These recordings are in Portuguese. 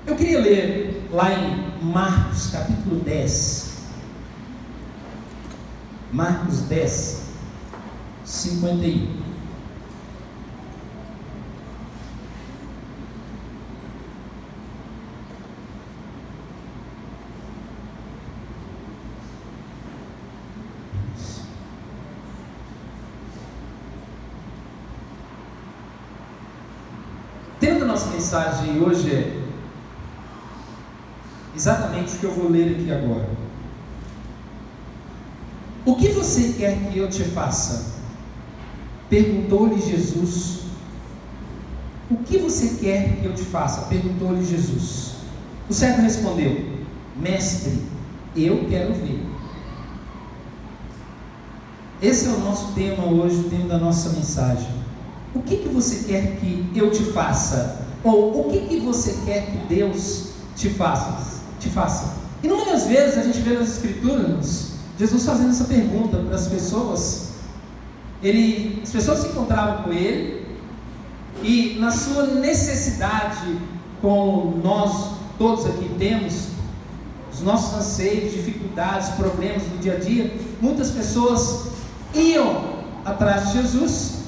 Eu queria ler lá em Marcos capítulo 10. Marcos 10, 51. O tema da nossa mensagem hoje é exatamente o que eu vou ler aqui agora. O que você quer que eu te faça? Perguntou-lhe Jesus. O que você quer que eu te faça? Perguntou-lhe Jesus. O cego respondeu: Mestre, eu quero ver. Esse é o nosso tema hoje, o tema da nossa mensagem. O que você quer que eu te faça? Ou o que você quer que Deus te faça? Inúmeras vezes a gente vê nas Escrituras Jesus fazendo essa pergunta para as pessoas. As pessoas se encontravam com ele, e na sua necessidade, como nós todos aqui temos, os nossos anseios, dificuldades, problemas do dia a dia, muitas pessoas iam atrás de Jesus,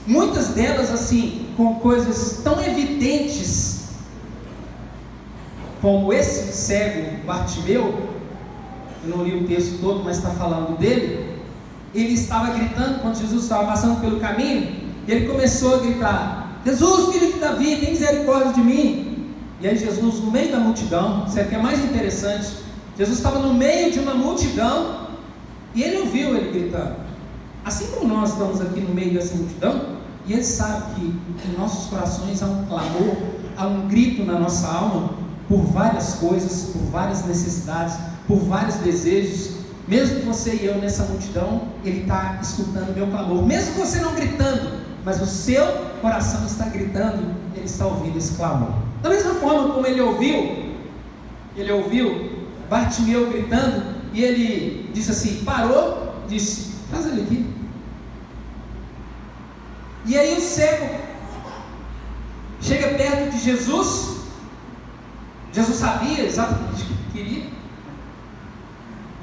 muitas delas assim, com coisas tão evidentes, como esse cego Bartimeu. Eu não li o texto todo, mas está falando dele. Ele estava gritando quando Jesus estava passando pelo caminho, e ele começou a gritar: Jesus, filho de Davi, tem misericórdia de mim. E aí Jesus, no meio da multidão, isso aqui é mais interessante, Jesus estava no meio de uma multidão, e ele ouviu ele gritando. Assim como nós estamos aqui no meio dessa multidão, e ele sabe que em nossos corações há um clamor, há um grito na nossa alma, por várias coisas, por várias necessidades, por vários desejos. Mesmo você e eu nessa multidão, ele está escutando o meu clamor, mesmo você não gritando, mas o seu coração está gritando, ele está ouvindo esse clamor. Da mesma forma como ele ouviu Bartimeu gritando, e ele disse assim, parou, disse: traz ele aqui. E aí o cego chega perto de Jesus. Jesus sabia exatamente o que queria.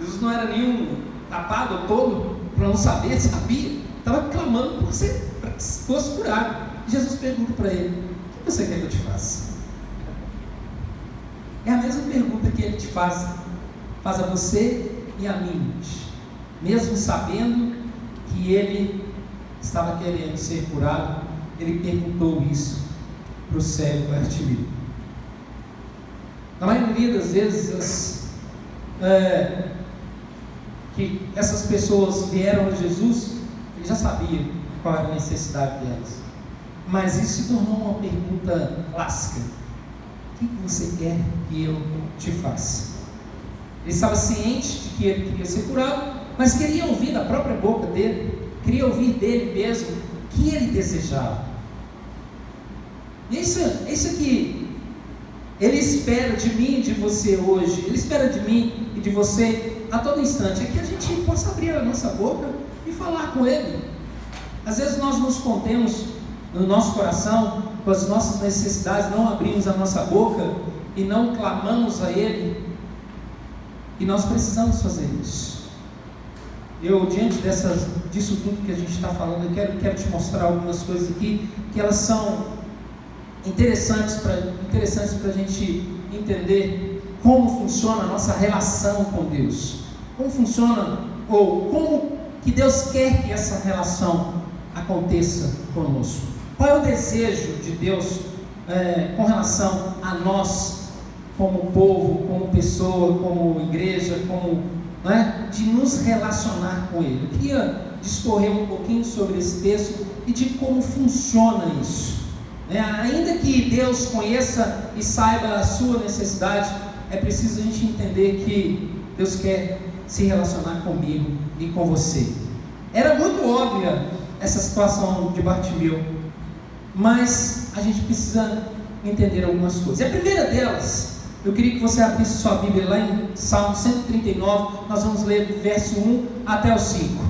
Jesus não era nenhum tapado ou tolo para não saber, sabia. Estava clamando por você, para que fosse curado. E Jesus pergunta para ele: o que você quer que eu te faça? É a mesma pergunta que ele te faz a você e a mim, mesmo sabendo que ele estava querendo ser curado. Ele perguntou isso para o cego Bartimeu. Na maioria das vezes que essas pessoas vieram a Jesus, ele já sabia qual era a necessidade delas, mas isso se tornou uma pergunta clássica: o que você quer que eu te faça? Ele estava ciente de que ele queria ser curado, mas queria ouvir da própria boca dele, queria ouvir dele mesmo o que ele desejava. E isso que ele espera de mim e de você hoje. Ele espera de mim e de você a todo instante, é que a gente possa abrir a nossa boca e falar com ele. Às vezes nós nos contemos no nosso coração com as nossas necessidades, não abrimos a nossa boca e não clamamos a ele, e nós precisamos fazer isso. Eu, diante disso tudo que a gente está falando, eu quero te mostrar algumas coisas aqui, que elas são interessantes para a gente entender como funciona a nossa relação com Deus, como funciona, ou como que Deus quer que essa relação aconteça conosco. Qual é o desejo de Deus com relação a nós, como povo, como pessoa, como igreja, de nos relacionar com Ele? Eu queria discorrer um pouquinho sobre esse texto e de como funciona isso. Ainda que Deus conheça e saiba a sua necessidade, é preciso a gente entender que Deus quer se relacionar comigo e com você. Era muito óbvia essa situação de Bartimeu, mas a gente precisa entender algumas coisas. E a primeira delas, eu queria que você abrisse sua Bíblia lá em Salmo 139, nós vamos ler do verso 1 até o 5.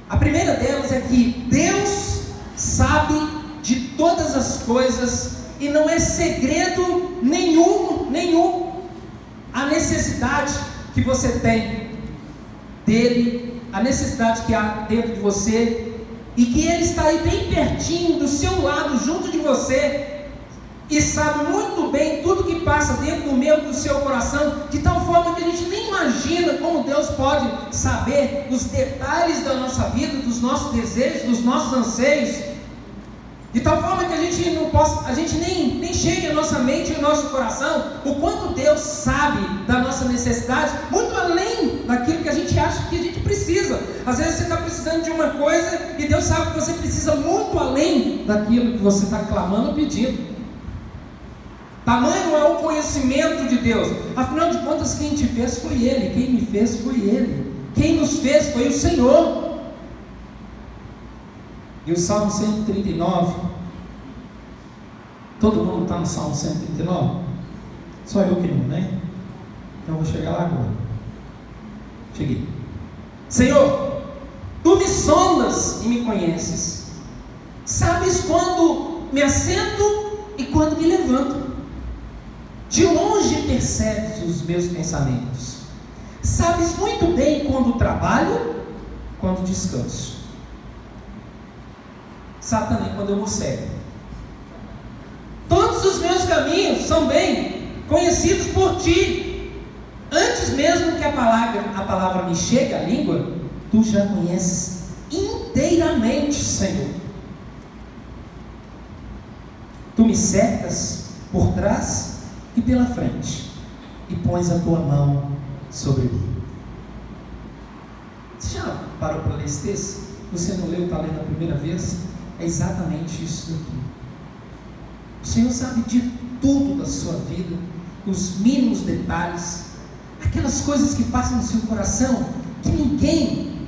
A primeira delas é que Deus sabe de todas as coisas, e não é segredo nenhum nenhum. A necessidade que você tem dele, a necessidade que há dentro de você, e que ele está aí bem pertinho, do seu lado, junto de você, e sabe muito bem tudo que passa dentro do meu e do seu coração, de tal forma que a gente nem imagina como Deus pode saber os detalhes da nossa vida, dos nossos desejos, dos nossos anseios, de tal forma que a gente nem chega à nossa mente e ao nosso coração, o quanto Deus sabe da nossa necessidade, muito além daquilo que a gente acha que a gente precisa. Às vezes você está precisando de uma coisa, e Deus sabe que você precisa muito além daquilo que você está clamando ou pedindo. Tamanho é o conhecimento de Deus. Afinal de contas, quem te fez foi Ele, quem me fez foi Ele, quem nos fez foi o Senhor. E o Salmo 139, todo mundo está no Salmo 139? Só eu que não, né? Então eu vou chegar lá agora. Cheguei. Senhor, Tu me sondas e me conheces, sabes quando me assento e quando me levanto, de longe percebes os meus pensamentos, sabes muito bem quando trabalho, quando descanso. Sabe também quando eu morcego. Todos os meus caminhos são bem conhecidos por Ti. Antes mesmo que a palavra me chegue à língua, Tu já conheces inteiramente, Senhor. Tu me cercas por trás e pela frente, e pões a Tua mão sobre mim. Você já parou para ler esse texto? Você não leu, está lendo a primeira vez? É exatamente isso daqui. O Senhor sabe de tudo da sua vida, os mínimos detalhes, aquelas coisas que passam no seu coração, que ninguém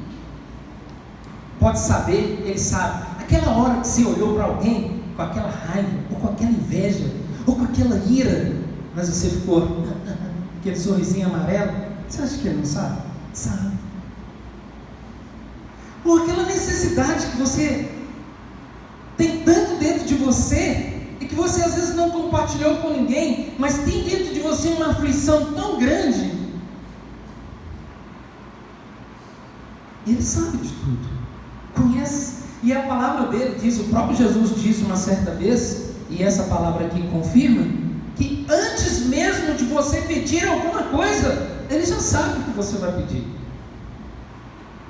pode saber, Ele sabe. Aquela hora que você olhou para alguém com aquela raiva, ou com aquela inveja, ou com aquela ira, mas você ficou aquele sorrisinho amarelo, você acha que Ele não sabe? Sabe. Ou aquela necessidade que você tem tanto dentro de você, e que você às vezes não compartilhou com ninguém, mas tem dentro de você uma aflição tão grande. Ele sabe de tudo, conhece, e a palavra dele diz, o próprio Jesus disse uma certa vez, e essa palavra aqui confirma, que antes mesmo de você pedir alguma coisa, Ele já sabe o que você vai pedir.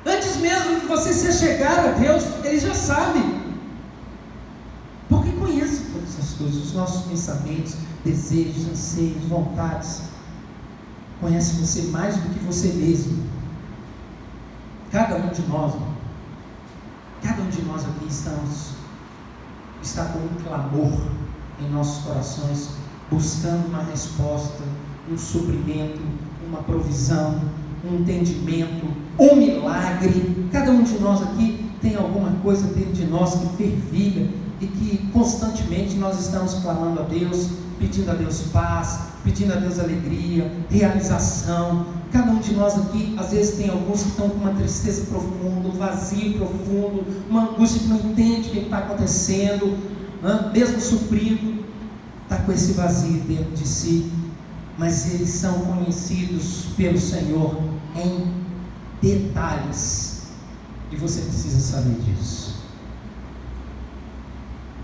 Antes mesmo de você se chegar a Deus, Ele já sabe. Porque conhece todas as coisas, os nossos pensamentos, desejos, anseios, vontades. Conhece você mais do que você mesmo. Cada um de nós aqui está com um clamor em nossos corações, buscando uma resposta, um suprimento, uma provisão, um entendimento, um milagre. Cada um de nós aqui tem alguma coisa dentro de nós que fervilha, e que constantemente nós estamos clamando a Deus, pedindo a Deus paz, pedindo a Deus alegria, realização. Cada um de nós aqui, às vezes tem alguns que estão com uma tristeza profunda, um vazio profundo, uma angústia que não entende o que está acontecendo, mesmo suprido, está com esse vazio dentro de si, mas eles são conhecidos pelo Senhor em detalhes, e você precisa saber disso.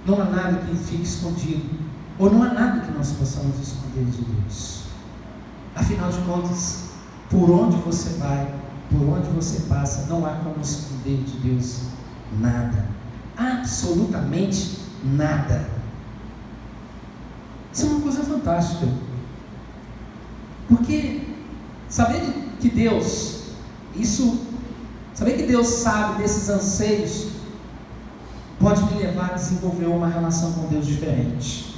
Não há nada que fique escondido, ou não há nada que nós possamos esconder de Deus. Afinal de contas, por onde você vai, por onde você passa, não há como esconder de Deus nada, absolutamente nada. Isso é uma coisa fantástica, porque saber que Deus sabe desses anseios, pode me levar a desenvolver uma relação com Deus diferente.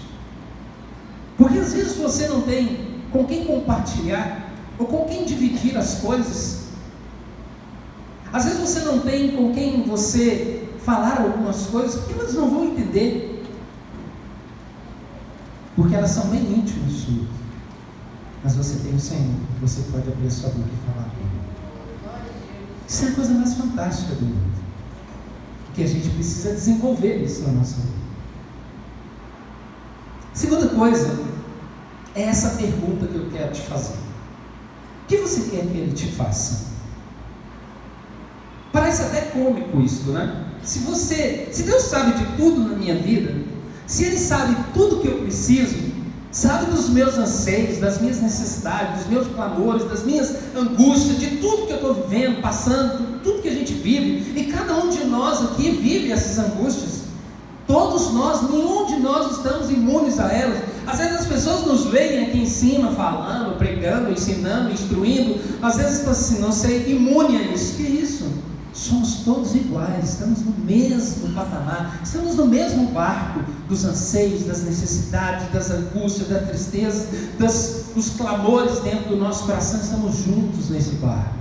Porque às vezes você não tem com quem compartilhar, ou com quem dividir as coisas. Às vezes você não tem com quem você falar algumas coisas, porque elas não vão entender, porque elas são bem íntimas suas. Mas você tem o Senhor, você pode abrir a sua boca e falar com Ele. Isso é a coisa mais fantástica do mundo, que a gente precisa desenvolver isso na nossa vida. Segunda coisa, É essa pergunta que eu quero te fazer. O que você quer que Ele te faça? Parece até cômico isso, né? Se Deus sabe de tudo na minha vida, se Ele sabe tudo que eu preciso, sabe dos meus anseios, das minhas necessidades, dos meus clamores, das minhas angústias, de tudo que eu estou vivendo, passando, tudo que a gente vive, e cada um de nós aqui vive essas angústias. Todos nós, nenhum de nós estamos imunes a elas. Às vezes as pessoas nos veem aqui em cima falando, pregando, ensinando, instruindo. Às vezes estão assim, não sei, imune a isso. Que isso? Somos todos iguais, estamos no mesmo patamar, estamos no mesmo barco dos anseios, das necessidades, das angústias, da tristeza, dos clamores dentro do nosso coração. Estamos juntos nesse barco.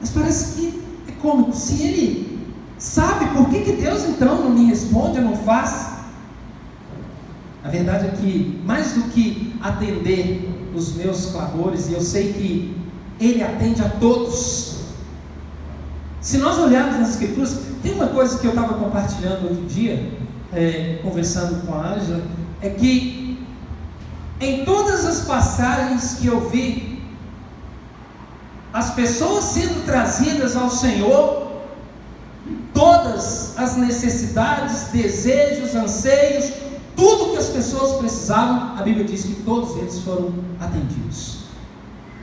Mas parece que é cômico. Se Ele sabe, por que Deus então não me responde ou não faz? A verdade é que, mais do que atender os meus clamores, e eu sei que Ele atende a todos. Se nós olharmos nas Escrituras, tem uma coisa que eu estava compartilhando outro dia, conversando com a Ângela, é que em todas as passagens que eu vi, as pessoas sendo trazidas ao Senhor, todas as necessidades, desejos, anseios, tudo que as pessoas precisavam, a Bíblia diz que todos eles foram atendidos.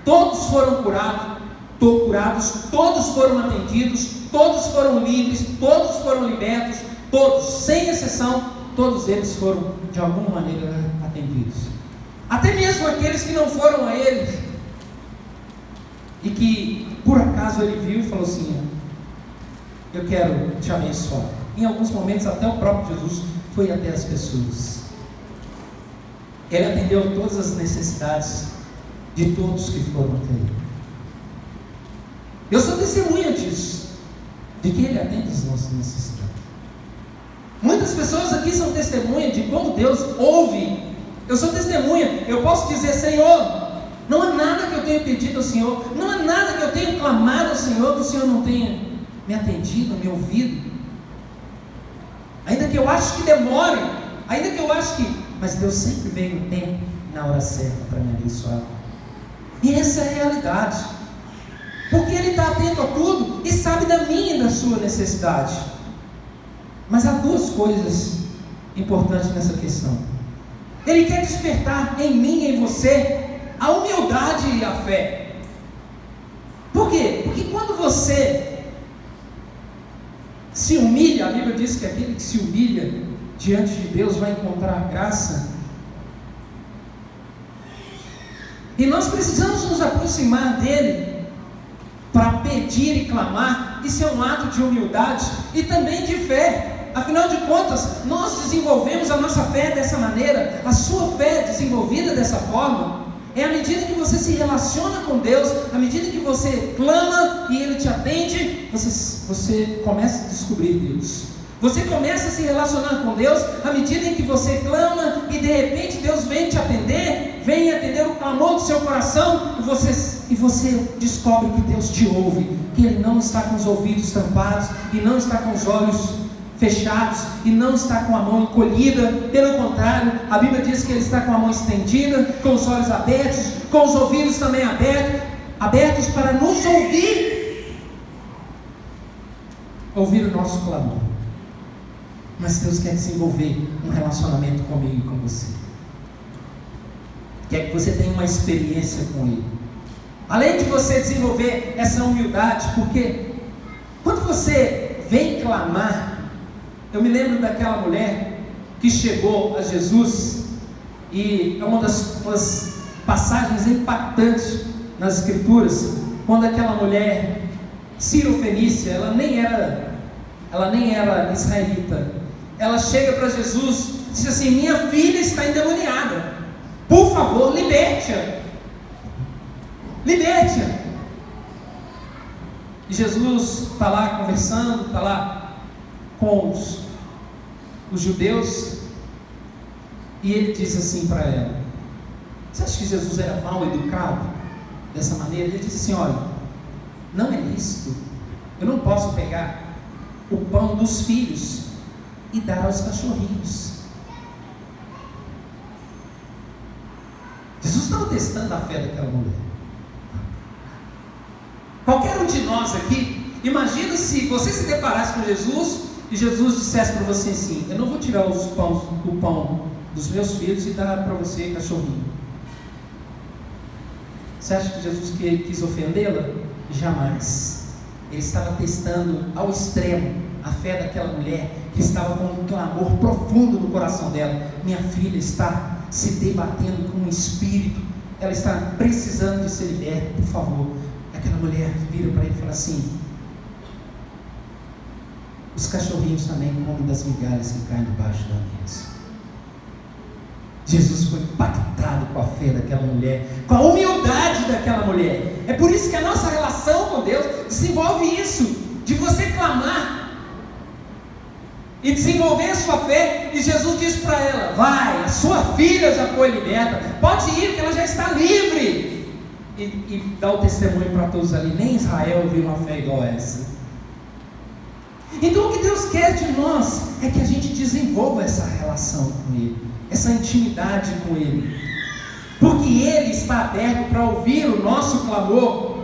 Todos foram curados, todos foram atendidos, todos foram livres, todos foram libertos, todos, sem exceção, todos eles foram de alguma maneira atendidos. Até mesmo aqueles que não foram a Ele, e que por acaso Ele viu e falou assim: eu quero te abençoar. Em alguns momentos até o próprio Jesus foi até as pessoas. Ele atendeu todas as necessidades de todos que foram até Ele. Eu sou testemunha disso, de que Ele atende as nossas necessidades. Muitas pessoas aqui são testemunha de como Deus ouve. Eu sou testemunha. Eu posso dizer: Senhor, não há nada que eu tenha pedido ao Senhor, não há nada que eu tenha clamado ao Senhor que o Senhor não tenha me atendido, me ouvido. Ainda que eu ache que demore, ainda que eu ache que... Mas Deus sempre vem no tempo, na hora certa, para me abençoar. E essa é a realidade. Porque Ele está atento a tudo e sabe da minha e da sua necessidade. Mas há duas coisas importantes nessa questão. Ele quer despertar em mim e em você a humildade e a fé. Por quê? Porque quando você se humilha, a Bíblia diz que aquele que se humilha diante de Deus vai encontrar graça. E nós precisamos nos aproximar dEle para pedir e clamar. Isso é um ato de humildade e também de fé. Afinal de contas, nós desenvolvemos a nossa fé dessa maneira. A sua fé desenvolvida dessa forma é à medida que você se relaciona com Deus, à medida que você clama e Ele te atende, você começa a descobrir Deus. Você começa a se relacionar com Deus à medida em que você clama e de repente Deus vem te atender, vem atender o clamor do seu coração, e você descobre que Deus te ouve, que Ele não está com os ouvidos tampados e não está com os olhos fechados e não está com a mão encolhida. Pelo contrário, a Bíblia diz que Ele está com a mão estendida, com os olhos abertos, com os ouvidos também abertos para nos ouvir o nosso clamor. Mas Deus quer desenvolver um relacionamento comigo e com você. Quer que você tenha uma experiência com Ele. Além de você desenvolver essa humildade, porque quando você vem clamar, eu me lembro daquela mulher que chegou a Jesus, e é uma das passagens impactantes nas Escrituras, quando aquela mulher Ciro-fenícia, ela nem era israelita, ela chega para Jesus e diz assim: minha filha está endemoniada, por favor, liberte-a. E Jesus está lá conversando, está lá com os judeus, e ele diz assim para ela: você acha que Jesus era mal educado dessa maneira? Ele disse assim: olha, não é lícito, eu não posso pegar o pão dos filhos e dar aos cachorrinhos. Jesus estava testando a fé daquela mulher. Qualquer um de nós aqui, imagina se você se deparasse com Jesus e Jesus dissesse para você assim: eu não vou tirar o pão dos meus filhos e dar para você, cachorrinho. Você acha que Jesus quis ofendê-la? Jamais. Ele estava testando ao extremo a fé daquela mulher que estava com um clamor profundo no coração dela. Minha filha está se debatendo com um espírito, ela está precisando de ser liberta, por favor. Aquela mulher vira para ele e fala assim: os cachorrinhos também comem das migalhas que caem debaixo da mesa. Jesus foi impactado com a fé daquela mulher, com a humildade daquela mulher. É por isso que a nossa relação com Deus desenvolve isso, de você clamar e desenvolver a sua fé. E Jesus disse para ela: vai, a sua filha já foi liberta, pode ir, que ela já está livre. E dá o testemunho para todos ali: nem Israel viu uma fé igual a essa. Então o que Deus quer de nós é que a gente desenvolva essa relação com Ele, essa intimidade com Ele, porque Ele está aberto para ouvir o nosso clamor.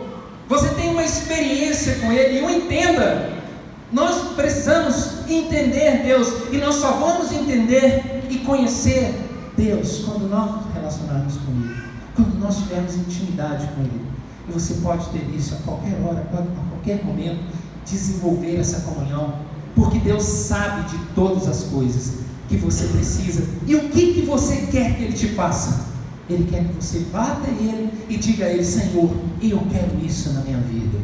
Você tem uma experiência com Ele, e eu entenda, nós precisamos entender Deus, e nós só vamos entender e conhecer Deus quando nós nos relacionarmos com Ele, quando nós tivermos intimidade com Ele. E você pode ter isso a qualquer hora, a qualquer momento, desenvolver essa comunhão, porque Deus sabe de todas as coisas que você precisa. E o que você quer que Ele te faça? Ele quer que você vá até Ele e diga a Ele: Senhor, eu quero isso na minha vida.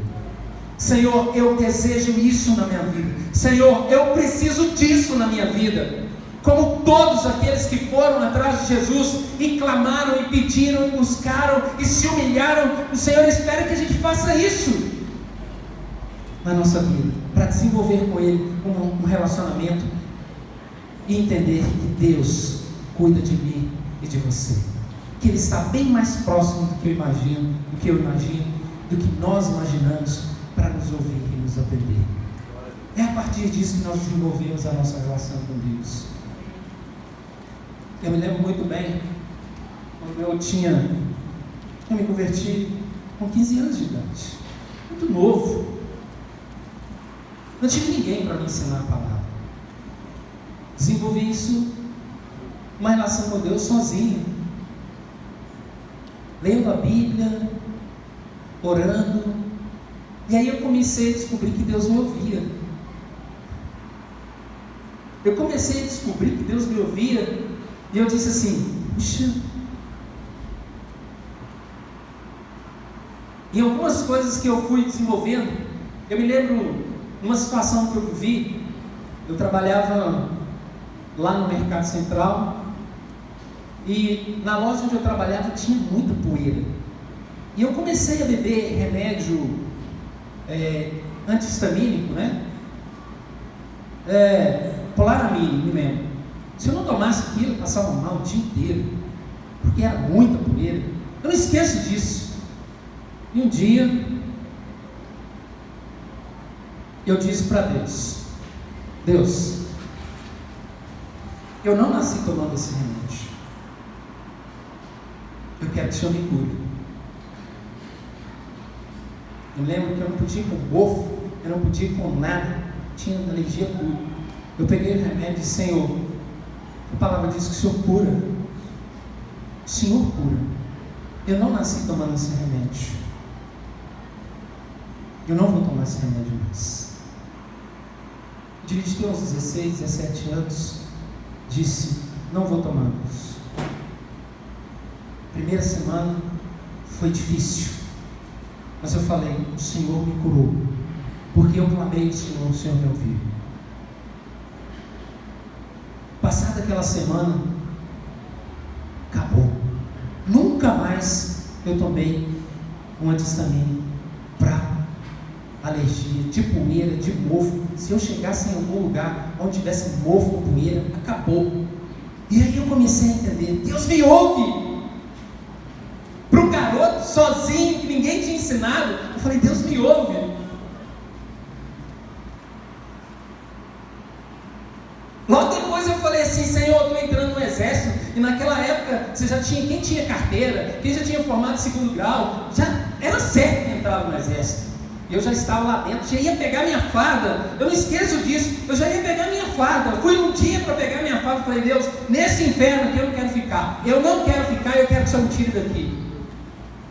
Senhor, eu desejo isso na minha vida. Senhor, eu preciso disso na minha vida. Como todos aqueles que foram atrás de Jesus e clamaram e pediram e buscaram e se humilharam, o Senhor espera que a gente faça isso na nossa vida, para desenvolver com Ele um relacionamento e entender que Deus cuida de mim e de você, que Ele está bem mais próximo do que eu imagino, do que nós imaginamos, para nos ouvir e nos atender. É a partir disso que nós desenvolvemos a nossa relação com Deus. Eu me lembro muito bem, quando eu me converti com 15 anos de idade, muito novo. Não tive ninguém para me ensinar a palavra. Desenvolvi isso, uma relação com Deus sozinho, lendo a Bíblia, orando. E aí eu comecei a descobrir que Deus me ouvia. Eu comecei a descobrir que Deus me ouvia, e eu disse assim: puxa. E algumas coisas que eu fui desenvolvendo, eu me lembro numa situação que eu vivi. Eu trabalhava lá no Mercado Central, e na loja onde eu trabalhava tinha muita poeira, e eu comecei a beber remédio antihistamínico, né? Polaramine, me lembro. Se eu não tomasse aquilo, eu passava mal o dia inteiro, porque era muita poeira. Eu não esqueço disso. E um dia eu disse para Deus: Deus, eu não nasci tomando esse remédio. Eu quero que o Senhor me cure. Eu lembro que eu não podia ir com mofo, eu não podia ir com nada, tinha alergia a tudo. Eu peguei o remédio e disse: Senhor, a palavra diz que o Senhor cura. O Senhor cura. Eu não nasci tomando esse remédio. Eu não vou tomar esse remédio mais. Eu devia ter uns 16, 17 anos. Disse: não vou tomar isso. Primeira semana foi difícil, mas eu falei: o Senhor me curou, porque eu clamei ao Senhor, o Senhor me ouviu. Passada aquela semana, acabou. Nunca mais eu tomei um antihistamínico para alergia, de poeira, de mofo. Se eu chegasse em algum lugar onde tivesse mofo ou poeira, acabou. E aí eu comecei a entender: Deus me ouve. Para um garoto sozinho, que ninguém tinha ensinado, eu falei: Deus me ouve. Logo depois eu falei assim: Senhor, eu estou entrando no exército, E naquela época, você já tinha, quem tinha carteira, quem já tinha formado segundo grau, já era certo que entrava no exército. Eu já estava lá dentro, já ia pegar minha farda, eu não esqueço disso, eu já ia pegar minha farda. Fui um dia para pegar minha farda e falei: Deus, nesse inferno aqui eu não quero ficar, eu quero que o Senhor me tire daqui,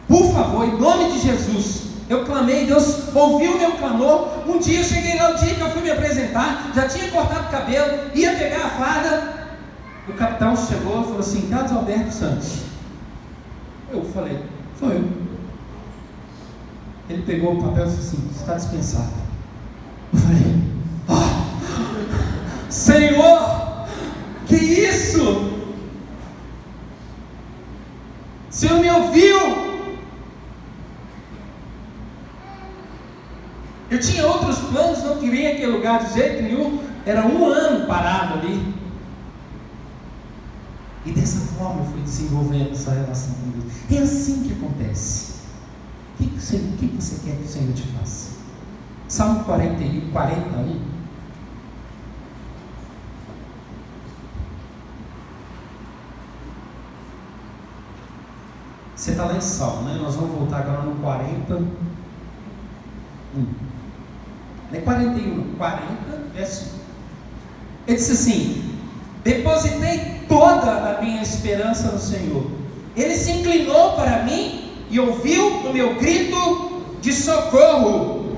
por favor, em nome de Jesus. Eu clamei, Deus ouviu o meu clamor. Um dia eu cheguei lá, o dia que eu fui me apresentar, já tinha cortado o cabelo, ia pegar a farda, o capitão chegou e falou assim: Carlos Alberto Santos. Eu falei: sou eu. Ele pegou o papel e disse assim: você está dispensado. Eu falei: Senhor, que isso? O Senhor me ouviu. Eu tinha outros planos, não queria aquele lugar de jeito nenhum. Era 1 ano parado ali. E dessa forma eu fui desenvolvendo essa relação com Deus. É assim que acontece. O que você quer que o Senhor te faça? Salmo 41. Você está lá em Salmo, né? Nós vamos voltar agora no 41. Não é 41, 40, verso 1. Ele disse assim: depositei toda a minha esperança no Senhor. Ele se inclinou para mim e ouviu o meu grito de socorro.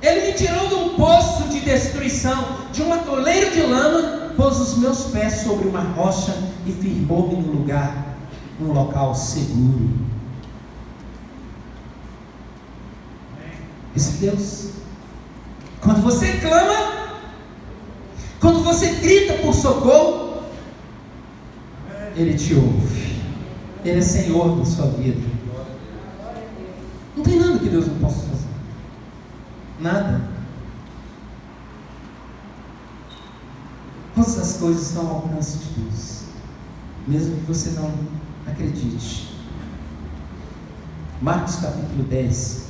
Ele me tirou de um poço de destruição, de um atoleiro de lama, pôs os meus pés sobre uma rocha e firmou-me num local seguro. Esse Deus, quando você clama, quando você grita por socorro, Ele te ouve. Ele é Senhor da sua vida. Não tem nada que Deus não possa fazer. Nada. Todas as coisas estão ao alcance de Deus, mesmo que você não acredite. Marcos capítulo 10.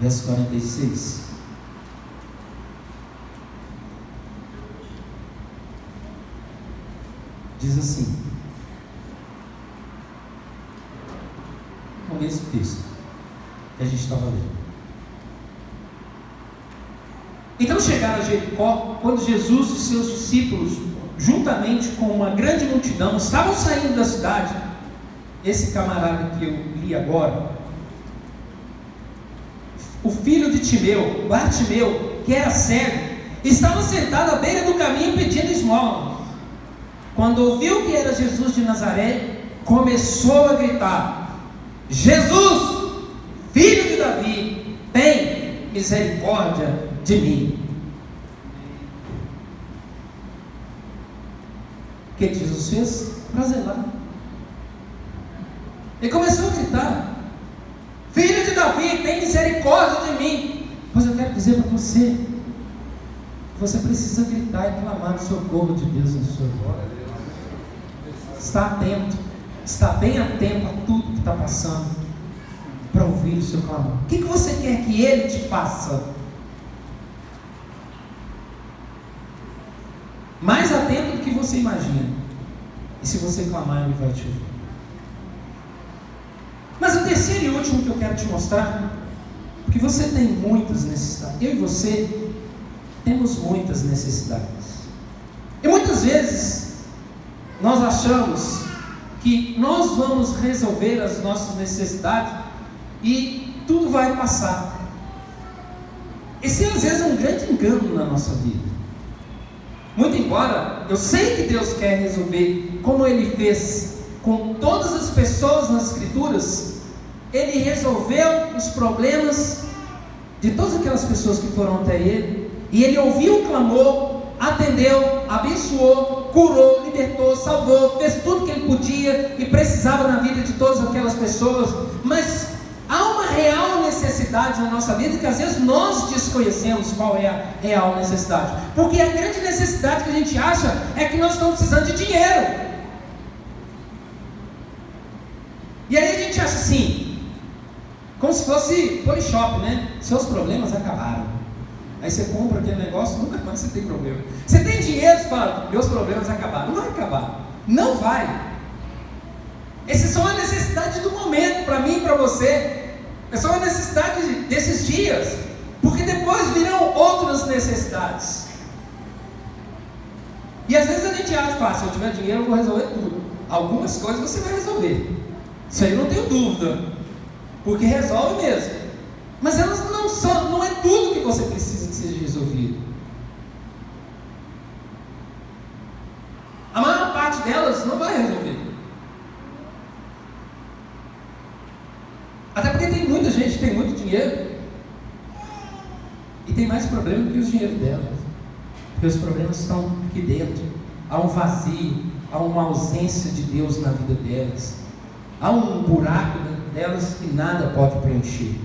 Verso 46. Diz assim, o mesmo texto que a gente estava lendo. Então chegaram a Jericó, quando Jesus e seus discípulos, juntamente com uma grande multidão, estavam saindo da cidade. Esse camarada que eu li agora, o filho de Timeu, Bartimeu, que era cego, estava sentado à beira do caminho pedindo esmola. Quando ouviu que era Jesus de Nazaré, começou a gritar: Jesus, filho de Davi, tem misericórdia de mim. O que Jesus fez? Prazelar. Ele começou a gritar: Filho de Davi, tem misericórdia de mim. Pois eu quero dizer para você, você precisa gritar e clamar o socorro de Deus na sua vida. Está atento, está bem atento a tudo que está passando, para ouvir o seu clamor. O que você quer que Ele te faça? Mais atento do que você imagina. E se você clamar, Ele vai te ouvir. Mas o terceiro e último que eu quero te mostrar, porque você tem muitas necessidades, eu e você temos muitas necessidades, e muitas vezes nós achamos que nós vamos resolver as nossas necessidades e tudo vai passar. Esse às vezes é um grande engano na nossa vida. Muito embora eu sei que Deus quer resolver, como Ele fez com todas as pessoas nas Escrituras, Ele resolveu os problemas de todas aquelas pessoas que foram até Ele, e Ele ouviu o clamor, atendeu, abençoou, curou, libertou, salvou, fez tudo que Ele podia e precisava na vida de todas aquelas pessoas. Mas há uma real necessidade na nossa vida que às vezes nós desconhecemos qual é a real necessidade, porque a grande necessidade que a gente acha é que nós estamos precisando de dinheiro. como se fosse Polishop, né? Seus problemas acabaram. Aí você compra aquele negócio, nunca mais você tem problema. Você tem dinheiro, você fala, meus problemas acabaram. Não vai acabar, não vai. Essas são a necessidade do momento, para mim e para você. É só a necessidade desses dias, porque depois virão outras necessidades. E às vezes a gente acha, se eu tiver dinheiro eu vou resolver tudo. Algumas coisas você vai resolver, isso aí não tenho dúvida, porque resolve mesmo. Mas elas não é tudo que você precisa que seja resolvido. A maior parte delas não vai resolver. Até porque tem muita gente que tem muito dinheiro e tem mais problema do que os dinheiros delas, porque os problemas estão aqui dentro. Há um vazio, há uma ausência de Deus na vida delas, há um buraco delas que nada pode preencher.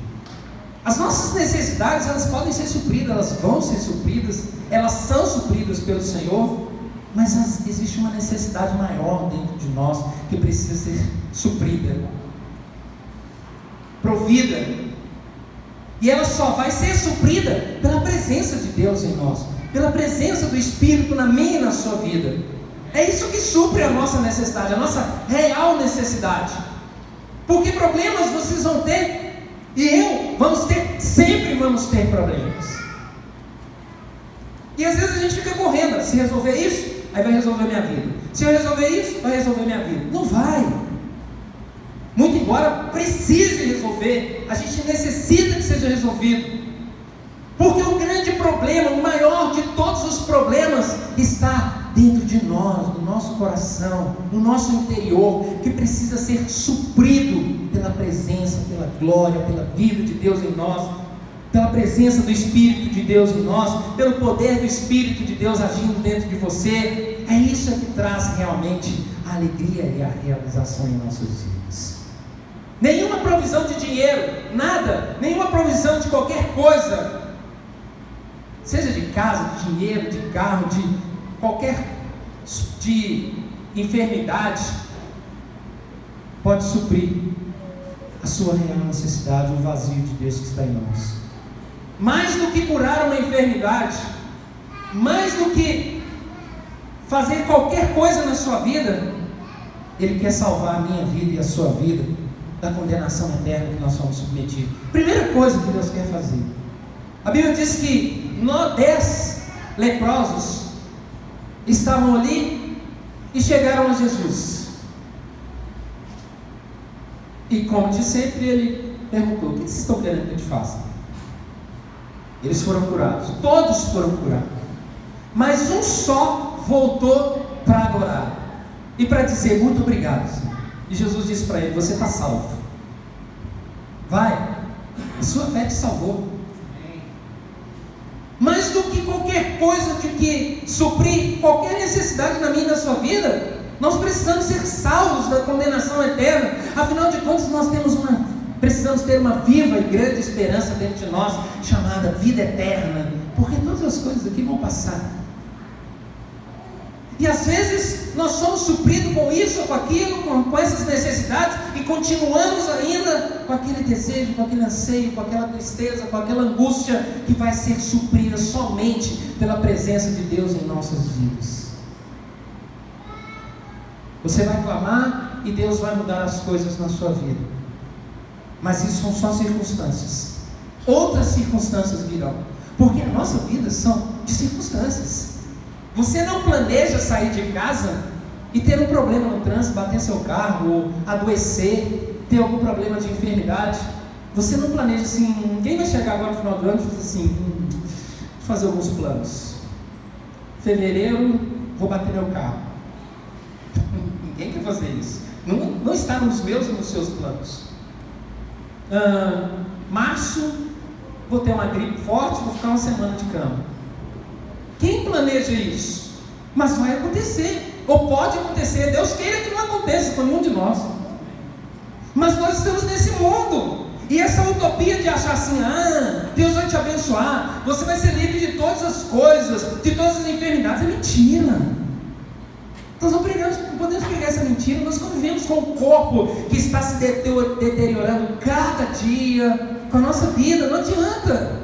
As nossas necessidades, elas podem ser supridas, elas vão ser supridas, elas são supridas pelo Senhor, mas existe uma necessidade maior dentro de nós que precisa ser suprida, provida, e ela só vai ser suprida pela presença de Deus em nós, pela presença do Espírito na minha e na sua vida. É isso que supre a nossa necessidade, a nossa real necessidade. Porque problemas vocês vão ter, e sempre vamos ter problemas. E às vezes a gente fica correndo, se resolver isso, aí vai resolver minha vida. Se eu resolver isso, vai resolver minha vida. Não vai. Muito embora precise resolver, a gente necessita que seja resolvido. Porque o grande problema, o maior de todos os problemas, está dentro de nós, no nosso coração, no nosso interior, que precisa ser suprido pela presença, pela glória, pela vida de Deus em nós, pela presença do Espírito de Deus em nós, pelo poder do Espírito de Deus agindo dentro de você. É isso que traz realmente a alegria e a realização em nossas vidas. Nenhuma provisão de dinheiro, nada, nenhuma provisão de qualquer coisa, seja de casa, de dinheiro, de carro, de enfermidade, pode suprir a sua real necessidade, o vazio de Deus que está em nós. Mais do que curar uma enfermidade, mais do que fazer qualquer coisa na sua vida, Ele quer salvar a minha vida e a sua vida da condenação eterna que nós somos submetidos. Primeira coisa que Deus quer fazer, a Bíblia diz que 10 leprosos estavam ali e chegaram a Jesus. E como de sempre, ele perguntou: o que vocês estão querendo que eu te faça? Eles foram curados, todos foram curados, mas um só voltou para adorar e para dizer: muito obrigado, Senhor. E Jesus disse para ele: você está salvo, vai, a sua fé te salvou. Mais do que qualquer coisa de que suprir qualquer necessidade na minha e na sua vida, nós precisamos ser salvos da condenação eterna. Afinal de contas, nós precisamos ter uma viva e grande esperança dentro de nós, chamada vida eterna, porque todas as coisas aqui vão passar. E às vezes nós somos supridos com isso ou com aquilo, com essas necessidades, e continuamos ainda com aquele desejo, com aquele anseio, com aquela tristeza, com aquela angústia que vai ser suprida somente pela presença de Deus em nossas vidas. Você vai clamar e Deus vai mudar as coisas na sua vida, mas isso são só circunstâncias. Outras circunstâncias virão, porque a nossa vida são de circunstâncias. Você não planeja sair de casa e ter um problema no trânsito, bater seu carro, ou adoecer, ter algum problema de enfermidade. Você não planeja assim: ninguém vai chegar agora no final do ano e fazer assim, fazer alguns planos. Fevereiro, vou bater meu carro. Ninguém quer fazer isso. Não está nos meus e nos seus planos. Março, vou ter uma gripe forte, vou ficar uma semana de cama. Quem planeja isso? Mas vai acontecer, ou pode acontecer. Deus queira que não aconteça com nenhum de nós, mas nós estamos nesse mundo, e essa utopia de achar assim: Deus vai te abençoar, você vai ser livre de todas as coisas, de todas as enfermidades, é mentira. Nós não podemos pregar essa mentira. Nós convivemos com o corpo que está se deteriorando cada dia com a nossa vida. Não adianta.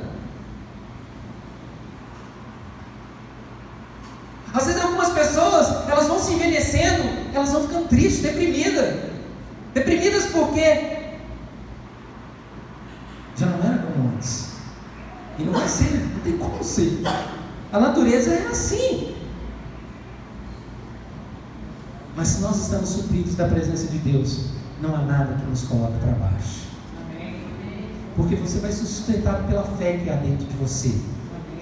Às vezes algumas pessoas, elas vão se envelhecendo, elas vão ficando tristes, deprimidas porque já não era como antes, e não vai ser, não tem como ser. A natureza é assim. Mas se nós estamos supridos da presença de Deus, não há nada que nos coloque para baixo. Porque você vai ser sustentado pela fé que há dentro de você.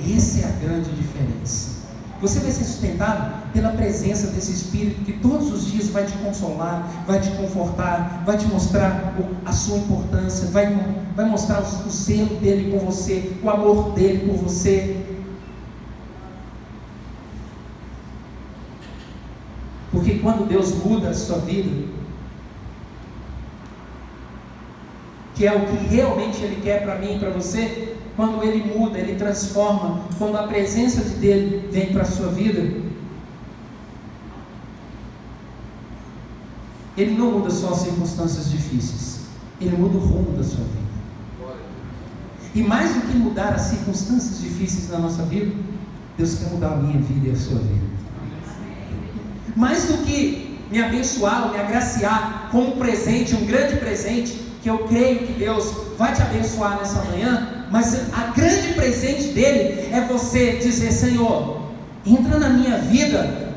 Essa é a grande diferença. Você vai ser sustentado pela presença desse Espírito que todos os dias vai te consolar, vai te confortar, vai te mostrar a sua importância, vai mostrar o zelo dele por você, o amor dele por você. Porque quando Deus muda a sua vida, que é o que realmente Ele quer para mim e para você, quando Ele muda, Ele transforma, quando a presença dele vem para a sua vida, Ele não muda só as circunstâncias difíceis, Ele muda o rumo da sua vida. E mais do que mudar as circunstâncias difíceis na nossa vida, Deus quer mudar a minha vida e a sua vida. Mais do que me abençoar ou me agraciar com um presente, um grande presente, que eu creio que Deus vai te abençoar nessa manhã, mas a grande presente dele é você dizer: Senhor, entra na minha vida,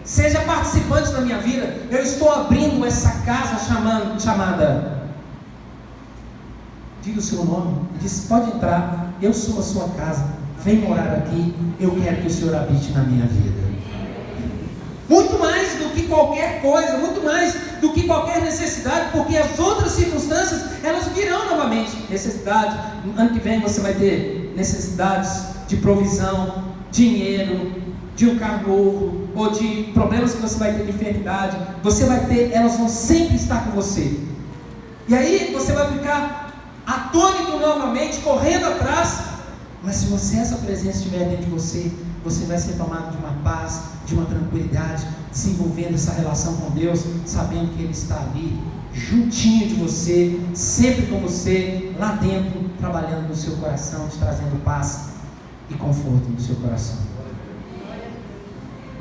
seja participante da minha vida. Eu estou abrindo essa casa chamada, diga o seu nome, e diz: pode entrar, eu sou a sua casa, vem morar aqui, eu quero que o Senhor habite na minha vida. Muito mais do que qualquer coisa, muito mais do que qualquer necessidade, porque as outras circunstâncias, elas virão novamente. Necessidade, ano que vem você vai ter necessidades de provisão, dinheiro, de um carro novo, ou de problemas que você vai ter de enfermidade, você vai ter, elas vão sempre estar com você. E aí você vai ficar atônito novamente, correndo atrás. Mas se essa presença estiver dentro de você, você vai ser tomado de uma paz, de uma tranquilidade, desenvolvendo essa relação com Deus, sabendo que Ele está ali, juntinho de você, sempre com você, lá dentro, trabalhando no seu coração, te trazendo paz e conforto no seu coração.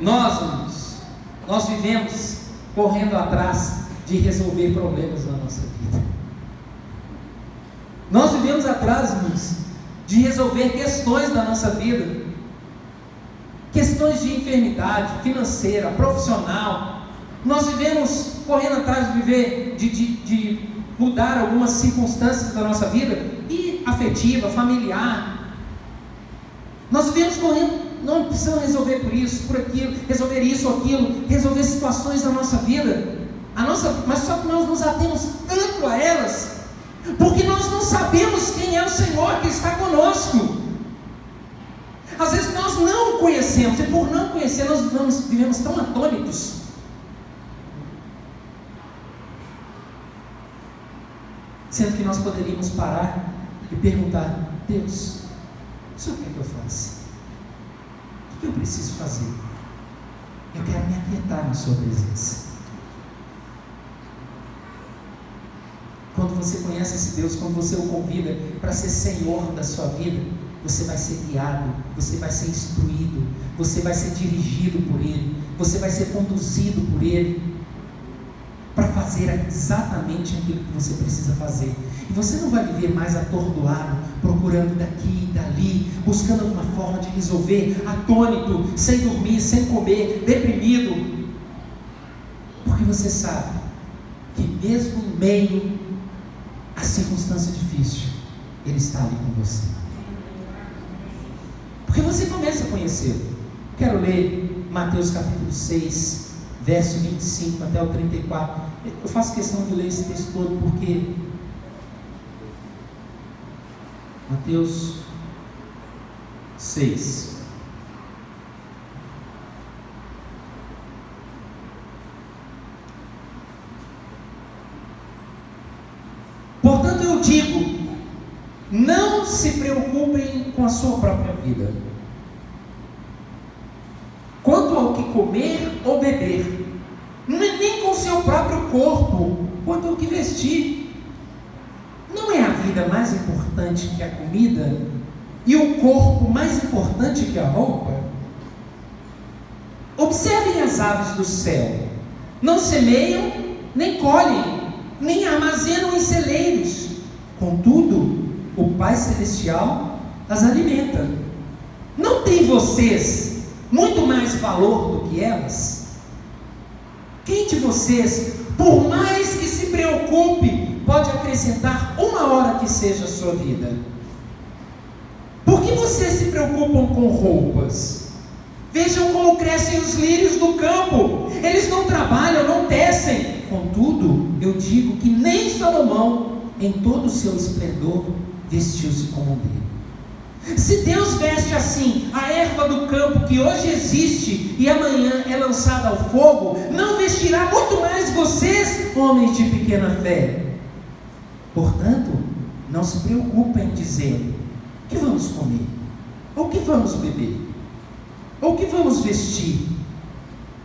Nós, irmãos, nós vivemos correndo atrás de resolver problemas na nossa vida. Nós vivemos atrás, irmãos, de resolver questões da nossa vida, questões de enfermidade financeira, profissional. Nós vivemos correndo atrás de mudar algumas circunstâncias da nossa vida, e afetiva, familiar. Nós vivemos correndo, não precisamos resolver por isso, por aquilo, resolver isso ou aquilo, resolver situações da nossa vida, mas só que nós nos atemos tanto a elas, porque nós não sabemos quem é o Senhor que está conosco. Às vezes nós não o conhecemos, e por não conhecer nós vivemos tão atônitos. Sendo que nós poderíamos parar e perguntar: Deus, o Senhor quer que eu faça? O que eu preciso fazer? Eu quero me aquietar na sua presença. Quando você conhece esse Deus, quando você o convida para ser Senhor da sua vida, você vai ser guiado, você vai ser instruído, você vai ser dirigido por Ele, você vai ser conduzido por Ele, para fazer exatamente aquilo que você precisa fazer. E você não vai viver mais atordoado, procurando daqui e dali, buscando alguma forma de resolver, atônito, sem dormir, sem comer, deprimido, porque você sabe que mesmo em meio à circunstância difícil, Ele está ali com você. Porque você começa a conhecê-lo. Quero ler Mateus capítulo 6, verso 25 até o 34. Eu faço questão de ler esse texto todo porque Mateus 6. Portanto eu digo, não se preocupem com a sua própria vida, quanto ao que comer ou beber, corpo quanto ao que vestir. Não é a vida mais importante que a comida e o corpo mais importante que a roupa? Observem as aves do céu: não semeiam, nem colhem, nem armazenam em celeiros, contudo o Pai Celestial as alimenta. Não tem vocês muito mais valor do que elas? Quem de vocês, por mais que se preocupe, pode acrescentar uma hora que seja a sua vida? Por que vocês se preocupam com roupas? Vejam como crescem os lírios do campo. Eles não trabalham, não tecem. Contudo, eu digo que nem Salomão, em todo o seu esplendor, vestiu-se como um deles. Se Deus veste assim a erva do campo que hoje existe e amanhã é lançada ao fogo, não vestirá muito mais vocês, homens de pequena fé? Portanto, não se preocupem dizendo: o que vamos comer? Ou o que vamos beber? Ou o que vamos vestir?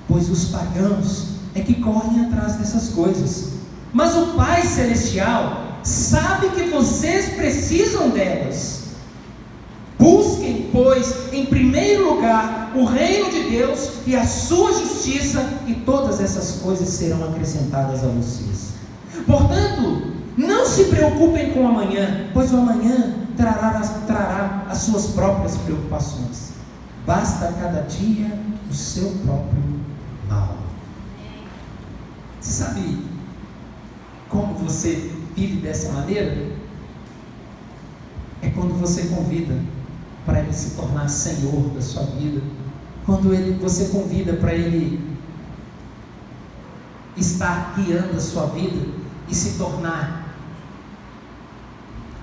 Pois os pagãos é que correm atrás dessas coisas. Mas o Pai Celestial sabe que vocês precisam delas. Busquem, pois, em primeiro lugar o reino de Deus e a sua justiça, e todas essas coisas serão acrescentadas a vocês. Portanto, não se preocupem com o amanhã, pois o amanhã trará as suas próprias preocupações. Basta a cada dia o seu próprio mal. Você sabe como você vive dessa maneira? É quando você convida para Ele se tornar Senhor da sua vida, quando você convida para Ele estar guiando a sua vida e se tornar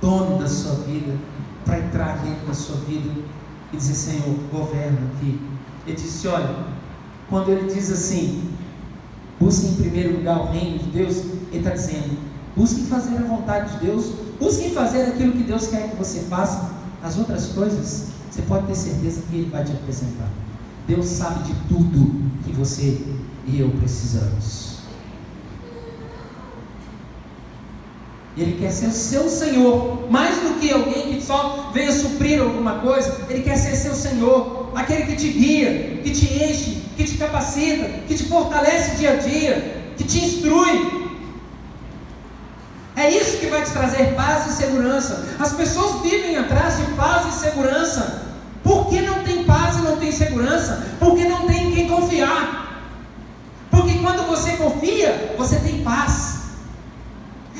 dono da sua vida, para entrar dentro da sua vida e dizer: Senhor, governa aqui. Ele disse: olha, quando Ele diz assim, busquem em primeiro lugar o reino de Deus, Ele está dizendo: busquem fazer a vontade de Deus, busquem fazer aquilo que Deus quer que você faça. As outras coisas, você pode ter certeza que Ele vai te apresentar. Deus sabe de tudo que você e eu precisamos. Ele quer ser o seu Senhor, mais do que alguém que só venha suprir alguma coisa. Ele quer ser seu Senhor, aquele que te guia, que te enche, que te capacita, que te fortalece dia a dia, que te instrui. É isso que vai te trazer paz e segurança. As pessoas vivem atrás de paz e segurança. Por que não tem paz e não tem segurança? Porque não tem em quem confiar. Porque quando você confia, você tem paz.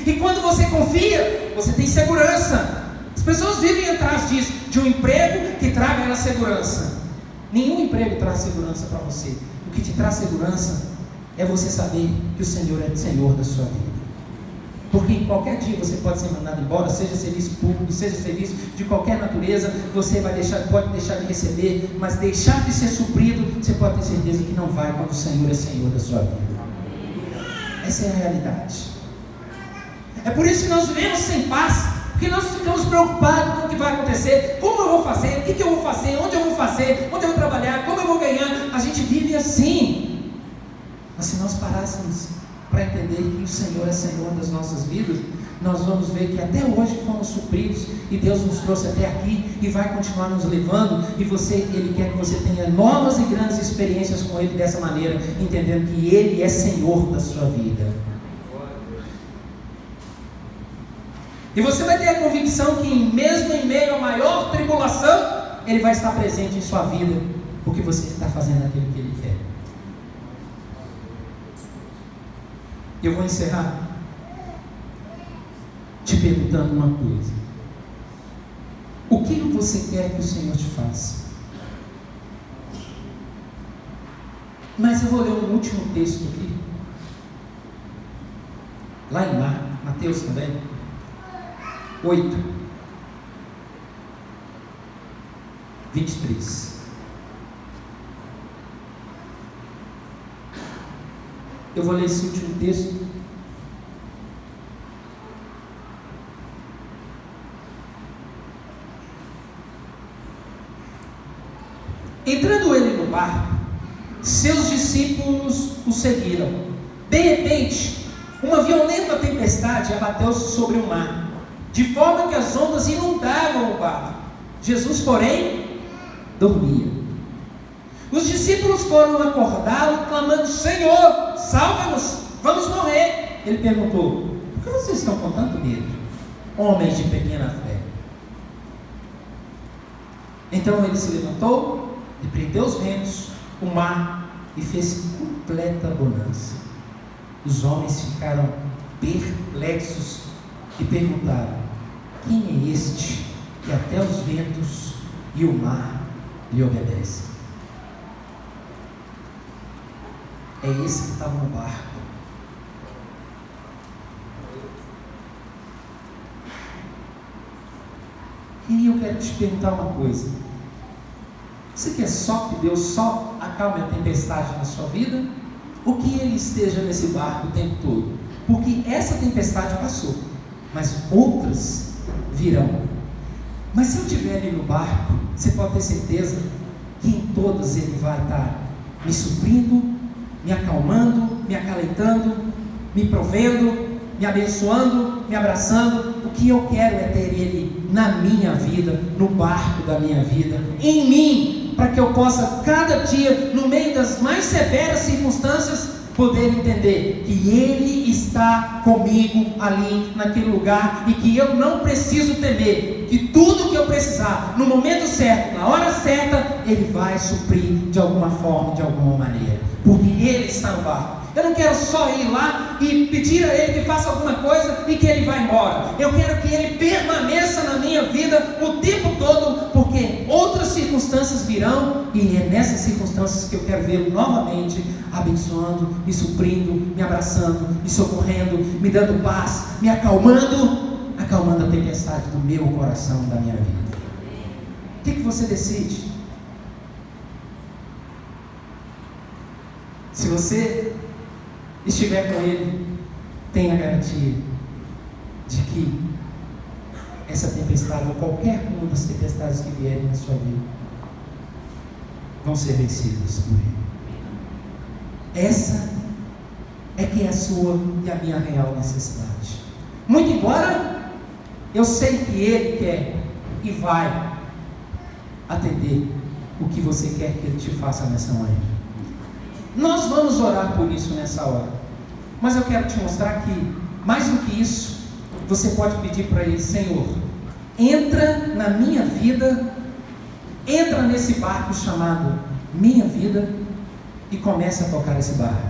E quando você confia, você tem segurança. As pessoas vivem atrás disso, de um emprego que traga ela segurança. Nenhum emprego traz segurança para você. O que te traz segurança é você saber que o Senhor é o Senhor da sua vida. Porque em qualquer dia você pode ser mandado embora, seja serviço público, seja serviço de qualquer natureza, você pode deixar de receber, mas deixar de ser suprido, você pode ter certeza que não vai, quando o Senhor é Senhor da sua vida. Essa é a realidade. É por isso que nós vivemos sem paz, porque nós ficamos preocupados com o que vai acontecer, como eu vou fazer, o que eu vou fazer, onde eu vou fazer, onde eu vou trabalhar, como eu vou ganhar. A gente vive assim. Mas se nós parássemos para entender que o Senhor é Senhor das nossas vidas, nós vamos ver que até hoje fomos supridos, e Deus nos trouxe até aqui e vai continuar nos levando, e Ele quer que você tenha novas e grandes experiências com Ele dessa maneira, entendendo que Ele é Senhor da sua vida. E você vai ter a convicção que mesmo em meio à maior tribulação, Ele vai estar presente em sua vida, porque você está fazendo aquilo que Ele quer. Eu vou encerrar te perguntando uma coisa: o que você quer que o Senhor te faça? Mas eu vou ler um último texto aqui, lá em Mateus também, 8, 23. Eu vou ler esse último texto. Entrando ele no barco, seus discípulos o seguiram. De repente, uma violenta tempestade abateu-se sobre o mar, de forma que as ondas inundavam o barco. Jesus, porém, dormia. Os discípulos foram acordá-lo, clamando: Senhor, salva-nos, vamos morrer. Ele perguntou: por que vocês estão com tanto medo, homens de pequena fé? Então ele se levantou, repreendeu os ventos, o mar, e fez completa bonança. Os homens ficaram perplexos e perguntaram: quem é este que até os ventos e o mar lhe obedecem? É esse que estava no barco. E eu quero te perguntar uma coisa: você quer só que Deus só acalme a tempestade na sua vida? Ou que Ele esteja nesse barco o tempo todo? Porque essa tempestade passou, mas outras virão. Mas se eu estiver ali no barco, você pode ter certeza que em todas Ele vai estar me suprindo, me acalmando, me acalentando, me provendo, me abençoando, me abraçando. O que eu quero é ter Ele na minha vida, no barco da minha vida, em mim, para que eu possa cada dia, no meio das mais severas circunstâncias, poder entender que Ele está comigo ali naquele lugar, e que eu não preciso temer, que tudo que eu precisar, no momento certo, na hora certa, Ele vai suprir de alguma forma, de alguma maneira, porque Ele está no barco. Eu não quero só ir lá e pedir a Ele que faça alguma coisa e que Ele vá embora. Eu quero que Ele permaneça na minha vida o tempo todo, porque outras circunstâncias virão, e é nessas circunstâncias que eu quero vê-lo novamente, abençoando, me suprindo, me abraçando, me socorrendo, me dando paz, me acalmando a tempestade do meu coração, da minha vida. O que você decide? Se você estiver com Ele, tenha a garantia de que essa tempestade, ou qualquer uma das tempestades que vierem na sua vida, vão ser vencidas por Ele. Essa é que é a sua e a minha real necessidade. Muito embora eu sei que Ele quer e vai atender o que você quer que Ele te faça nessa manhã. Nós vamos orar por isso nessa hora, mas eu quero te mostrar que, mais do que isso, você pode pedir para Ele: Senhor, entra na minha vida, entra nesse barco chamado minha vida, e começa a tocar esse barco,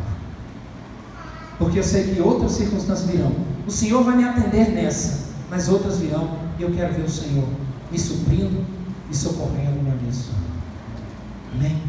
porque eu sei que outras circunstâncias virão. O Senhor vai me atender nessa, mas outras virão, e eu quero ver o Senhor me suprindo, me socorrendo, me abençoando. Amém?